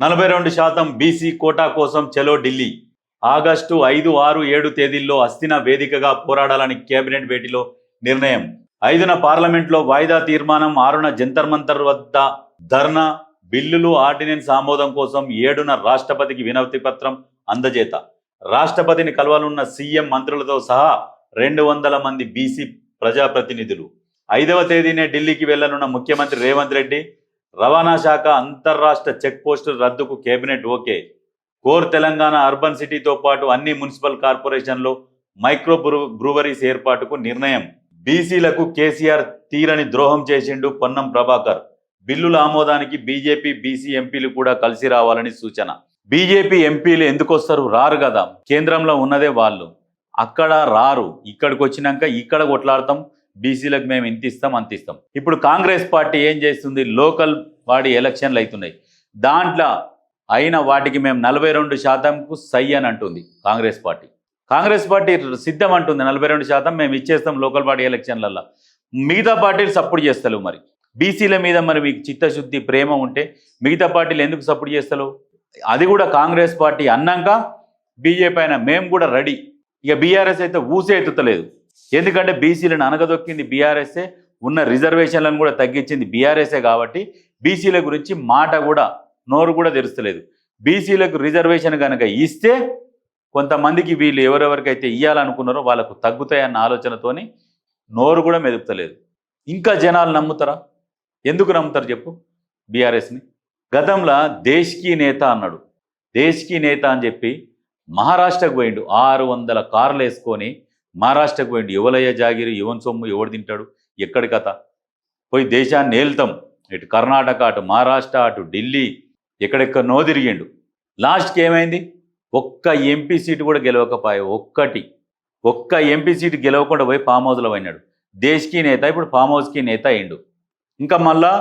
42% BC quota కోసం చలో Delhi. August 5, 6, 7 తేదీల్లో అస్థిన వేదికగా పోరాడాలని కేబినెట్ భేటీలో నిర్ణయం. 5న పార్లమెంట్లో వాయిదా తీర్మానం, 6న జంతర్ మంతర్ వద్ద ధర్నా, బిల్లులు ఆర్డినెన్స్ ఆమోదం కోసం 7న రాష్ట్రపతికి వినతి పత్రం అందజేత. రాష్ట్రపతిని కలవనున్న సీఎం, మంత్రులతో సహా 200 మంది బీసీ ప్రజాప్రతినిధులు. 5వ తేదీనే ఢిల్లీకి వెళ్లనున్న ముఖ్యమంత్రి రేవంత్ రెడ్డి. రవాణా శాఖ అంతర్రాష్ట్ర చెక్ పోస్టుల రద్దుకు cabinet okay. Core Telangana urban సిటీతో పాటు అన్ని మున్సిపల్ కార్పొరేషన్లో మైక్రో బ్రూవరీస్ ఏర్పాటుకు నిర్ణయం. బీసీలకు కేసీఆర్ తీరని ద్రోహం చేసిండు పొన్నం ప్రభాకర్. బిల్లుల ఆమోదానికి బీజేపీ, బీసీ ఎంపీలు కూడా కలిసి రావాలని సూచన. బీజేపీ ఎంపీలు ఎందుకు వస్తారు? రారు కదా, కేంద్రంలో ఉన్నదే వాళ్ళు. అక్కడ రారు, ఇక్కడికి వచ్చినాక ఇక్కడ కొట్లాడతాం, బీసీలకు మేము ఇంత ఇస్తాం అంత ఇస్తాం. ఇప్పుడు కాంగ్రెస్ పార్టీ ఏం చేస్తుంది? లోకల్ బాడీ ఎలక్షన్లు అవుతున్నాయి, దాంట్లో అయిన వాటికి మేము 42%కు సై అని అంటుంది కాంగ్రెస్ పార్టీ. కాంగ్రెస్ పార్టీ సిద్ధం అంటుంది 42% మేము ఇచ్చేస్తాం లోకల్ బాడీ ఎలక్షన్లలో. మిగతా పార్టీలు సపోర్ట్ చేస్తలేవు. మరి బీసీల మీద మరి మీకు చిత్తశుద్ధి, ప్రేమ ఉంటే మిగతా పార్టీలు ఎందుకు సపోర్ట్ చేస్తలేవు? అది కూడా కాంగ్రెస్ పార్టీ అన్నాక బీజేపీ అయినా మేము కూడా రెడీ. ఇక బీఆర్ఎస్ అయితే ఊసే ఎత్తుతలేదు. ఎందుకంటే బీసీలను అనగదొక్కింది బీఆర్ఎస్ఏ, ఉన్న రిజర్వేషన్లను కూడా తగ్గించింది బీఆర్ఎస్ఏ. కాబట్టి బీసీల గురించి మాట కూడా, నోరు కూడా తెరుస్తలేదు. బీసీలకు రిజర్వేషన్ కనుక ఇస్తే కొంతమందికి వీళ్ళు ఎవరెవరికైతే ఇవ్వాలనుకున్నారో వాళ్ళకు తగ్గుతాయన్న ఆలోచనతోని నోరు కూడా మెదుపుతలేదు. ఇంకా జనాలు నమ్ముతారా? ఎందుకు నమ్ముతారు చెప్పు బీఆర్ఎస్ని? గతంలో దేశ్కీ నేత అన్నాడు. దేశ్కీ నేత అని చెప్పి మహారాష్ట్రకు పోయిండు. 600 కార్లు వేసుకొని మహారాష్ట్రకు పోయిండు. ఎవలయ్య జాగిరి, యువన్ సొమ్ము ఎవడు తింటాడు, ఎక్కడి కథ? పోయి దేశాన్ని ఏల్తాం, ఇటు కర్ణాటక, అటు మహారాష్ట్ర, అటు ఢిల్లీ, ఎక్కడెక్కడనో తిరిగిండు. లాస్ట్కి ఏమైంది? ఒక్క ఎంపీ సీటు కూడా గెలవకపోయా. ఒక్క ఎంపీ సీటు గెలవకుండా పోయి ఫామ్ హౌస్లో అయినాడు. దేశ్కీ నేత ఇప్పుడు ఫామ్ హౌస్కి నేత అయిండు. ఇంకా మళ్ళా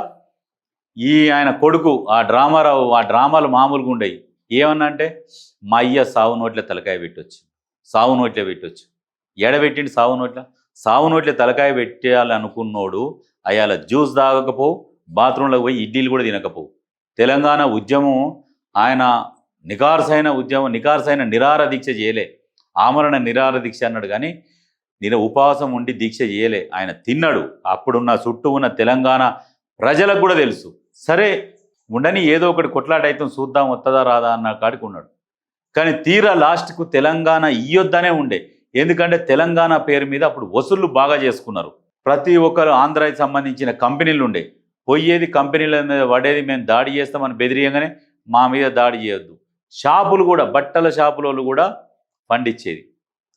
ఆయన కొడుకు ఆ డ్రామారావు, ఆ డ్రామాలు మామూలుగా ఉండయి. ఏమన్నా అంటే మా అయ్య సావు నోట్లే తలకాయ పెట్టొచ్చు, సావు నోట్లే పెట్టొచ్చు. ఎడబెట్టిండి సావు నోట్లే తలకాయ పెట్టాలనుకున్నోడు అయాల జ్యూస్ తాగకపోవు, బాత్రూంలోకి పోయి ఇడ్లీలు కూడా తినకపోవు. తెలంగాణ ఉద్యమం ఆయన నికార్సైన నిరాహార దీక్ష చేయలే. ఆమరణ నిరాహార దీక్ష అన్నాడు కానీ నేను ఉపవాసం ఉండి దీక్ష చేయలే. ఆయన తిన్నాడు. అప్పుడున్న చుట్టూ ఉన్న తెలంగాణ ప్రజలకు కూడా తెలుసు. సరే ఉండని, ఏదో ఒకటి కొట్లాటైతే చూద్దాం వస్తుందా రాదా అన్న కాడికి ఉన్నాడు. కానీ తీరా లాస్ట్కు తెలంగాణ ఇయ్యొద్దనే ఉండే. ఎందుకంటే తెలంగాణ పేరు మీద అప్పుడు వసూళ్లు బాగా చేసుకున్నారు. ప్రతి ఒక్కరు ఆంధ్రాకి సంబంధించిన కంపెనీలు ఉండే. పోయేది కంపెనీల మీద పడేది, మేము దాడి చేస్తామని బెదిరియగానే మా మీద దాడి చేయొద్దు. షాపులు కూడా, బట్టల షాపుల కూడా పండించేది.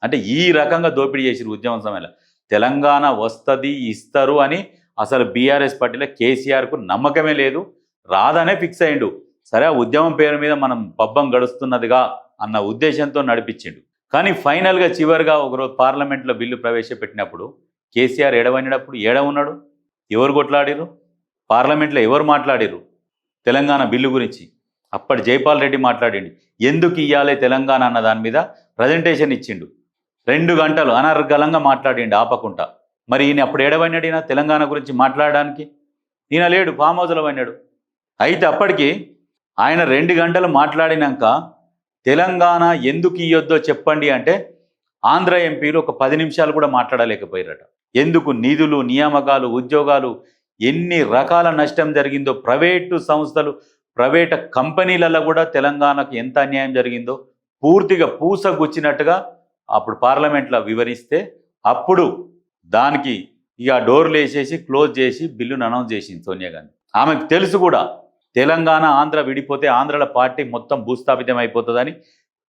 అంటే ఈ రకంగా దోపిడీ చేసిరు ఉద్యమం సమయంలో. తెలంగాణ వస్తుంది, ఇస్తారు అని అసలు బీఆర్ఎస్ పార్టీలో కేసీఆర్కు నమ్మకమే లేదు. రాదనే ఫిక్స్ అయ్యిండు. సరే ఆ ఉద్యమం పేరు మీద మనం పబ్బం గడుస్తున్నదిగా అన్న ఉద్దేశంతో నడిపించిండు. కానీ ఫైనల్గా చివరిగా ఒకరోజు పార్లమెంట్లో బిల్లు ప్రవేశపెట్టినప్పుడు కేసీఆర్ ఏడవైనప్పుడు ఏడ ఉన్నాడు? ఎవరు కొట్లాడిరు? పార్లమెంట్లో ఎవరు మాట్లాడిరు తెలంగాణ బిల్లు గురించి? అప్పటి జైపాల్ రెడ్డి మాట్లాడిండు. ఎందుకు ఇయ్యాలి తెలంగాణ అన్న దాని మీద ప్రజెంటేషన్ ఇచ్చిండు. 2 గంటలు అనర్గళంగా మాట్లాడిండు ఆపకుండా. మరి ఈయన అప్పుడు ఏడవైనాడు? ఈయన తెలంగాణ గురించి మాట్లాడడానికి ఈయన లేడు, ఫామ్ హౌస్లో అయినాడు. అయితే అప్పటికి ఆయన 2 గంటలు మాట్లాడినాక తెలంగాణ ఎందుకు ఇయ్యొద్దో చెప్పండి అంటే ఆంధ్ర ఎంపీలు ఒక 10 నిమిషాలు కూడా మాట్లాడలేకపోయారట. ఎందుకు? నిధులు, నియామకాలు, ఉద్యోగాలు, ఎన్ని రకాల నష్టం జరిగిందో, ప్రైవేటు సంస్థలు, ప్రైవేట్ కంపెనీలలో కూడా తెలంగాణకు ఎంత అన్యాయం జరిగిందో పూర్తిగా పూసగుచ్చినట్టుగా అప్పుడు పార్లమెంట్లో వివరిస్తే అప్పుడు దానికి ఇక డోర్లు వేసేసి క్లోజ్ చేసి బిల్లును అనౌన్స్ చేసింది సోనియా గాంధీ. ఆమెకు తెలుసు కూడా తెలంగాణ ఆంధ్ర విడిపోతే ఆంధ్రాల పార్టీ మొత్తం భూస్థాపితం అయిపోతుందని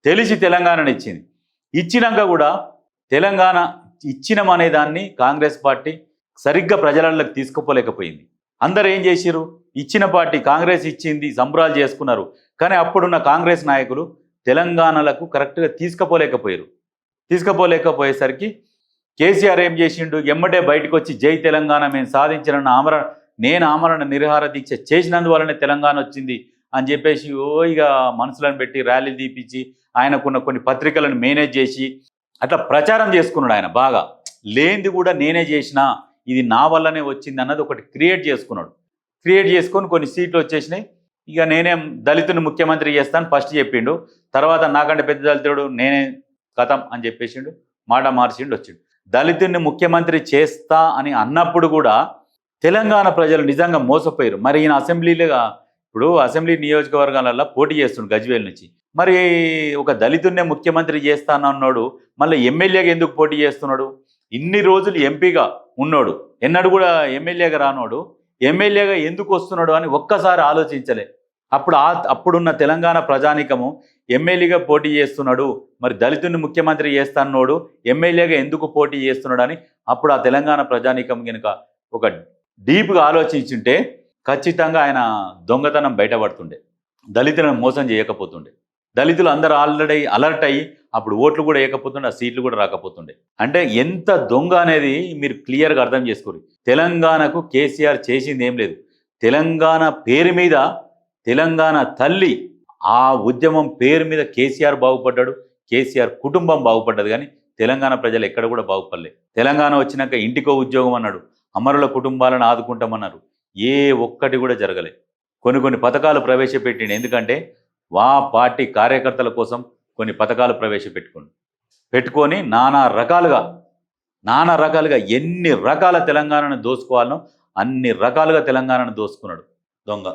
తెలిసి తెలంగాణను ఇచ్చింది. ఇచ్చినాక కూడా తెలంగాణ ఇచ్చినమనే దాన్ని కాంగ్రెస్ పార్టీ సరిగ్గా ప్రజలలోకి తీసుకుపోలేకపోయింది. అందరూ ఏం చేసిరు? ఇచ్చిన పార్టీ కాంగ్రెస్ ఇచ్చింది, సంబరాలు చేసుకున్నారు. కానీ అప్పుడున్న కాంగ్రెస్ నాయకులు తెలంగాణలకు కరెక్ట్గా తీసుకుపోలేకపోయేసరికి కేసీఆర్ ఏం చేసిండు? ఎమ్మటే బయటకు వచ్చి జై తెలంగాణ మేము సాధించిన నేను ఆమరణ నిరాహార దీక్ష చేసినందువల్లనే తెలంగాణ వచ్చింది అని చెప్పేసి ఇక మనసులను పెట్టి ర్యాలీలు తీపించి ఆయనకున్న కొన్ని పత్రికలను మేనేజ్ చేసి అట్లా ప్రచారం చేసుకున్నాడు. ఆయన బాగా లేనిది కూడా నేనే చేసినా, ఇది నా వల్లనే వచ్చింది అన్నది ఒకటి క్రియేట్ చేసుకున్నాడు. క్రియేట్ చేసుకొని కొన్ని సీట్లు వచ్చేసినాయి. ఇక నేనేం దళితుని ముఖ్యమంత్రి చేస్తాను ఫస్ట్ చెప్పిండు. తర్వాత నాకంటే పెద్ద దళితుడు నేనే కథం అని చెప్పేసిండు, మాట మార్చిండు వచ్చిండు. దళితుడిని ముఖ్యమంత్రి చేస్తా అని అన్నప్పుడు కూడా తెలంగాణ ప్రజలు నిజంగా మోసపోయారు. మరి ఈయన అసెంబ్లీలుగా ఇప్పుడు అసెంబ్లీ నియోజకవర్గాలలో పోటీ చేస్తుండు గజ్వేల్ నుంచి. మరి ఒక దళితుడినే ముఖ్యమంత్రి చేస్తానన్నాడు, మళ్ళీ ఎమ్మెల్యేగా ఎందుకు పోటీ చేస్తున్నాడు? ఇన్ని రోజులు ఎంపీగా ఉన్నోడు, ఎన్నడూ కూడా ఎమ్మెల్యేగా రానోడు ఎమ్మెల్యేగా ఎందుకు వస్తున్నాడు అని ఒక్కసారి ఆలోచించలే. అప్పుడున్న తెలంగాణ ప్రజానీకము ఎమ్మెల్యేగా పోటీ చేస్తున్నాడు, మరి దళితుడిని ముఖ్యమంత్రి చేస్తానోడు ఎమ్మెల్యేగా ఎందుకు పోటీ చేస్తున్నాడు అని అప్పుడు ఆ తెలంగాణ ప్రజానీకం కనుక ఒక డీప్గా ఆలోచించుంటే ఖచ్చితంగా ఆయన దొంగతనం బయటపడుతుండే, దళితులను మోసం చేయకపోతుండే. దళితులు అందరూ ఆల్రెడీ అలర్ట్ అయ్యి అప్పుడు ఓట్లు కూడా వేయకపోతుండే, ఆ సీట్లు కూడా రాకపోతుండే. అంటే ఎంత దొంగ అనేది మీరు క్లియర్గా అర్థం చేసుకోరు. తెలంగాణకు కేసీఆర్ చేసింది ఏం లేదు. తెలంగాణ పేరు మీద, తెలంగాణ తల్లి ఆ ఉద్యమం పేరు మీద కేసీఆర్ బాగుపడ్డాడు, కేసీఆర్ కుటుంబం బాగుపడ్డది. కానీ తెలంగాణ ప్రజలు ఎక్కడ కూడా బాగుపడలే. తెలంగాణ వచ్చినాక ఇంటికో ఉద్యోగం అన్నాడు, అమరుల కుటుంబాలను ఆదుకుంటామన్నారు, ఏ ఒక్కటి కూడా జరగలే. కొన్ని పథకాలు ప్రవేశపెట్టిండు, ఎందుకంటే పార్టీ కార్యకర్తల కోసం కొన్ని పథకాలు పెట్టుకొని నానా రకాలుగా ఎన్ని రకాల తెలంగాణను దోసుకోవాలనో అన్ని రకాలుగా తెలంగాణను దోసుకున్నాడు దొంగ.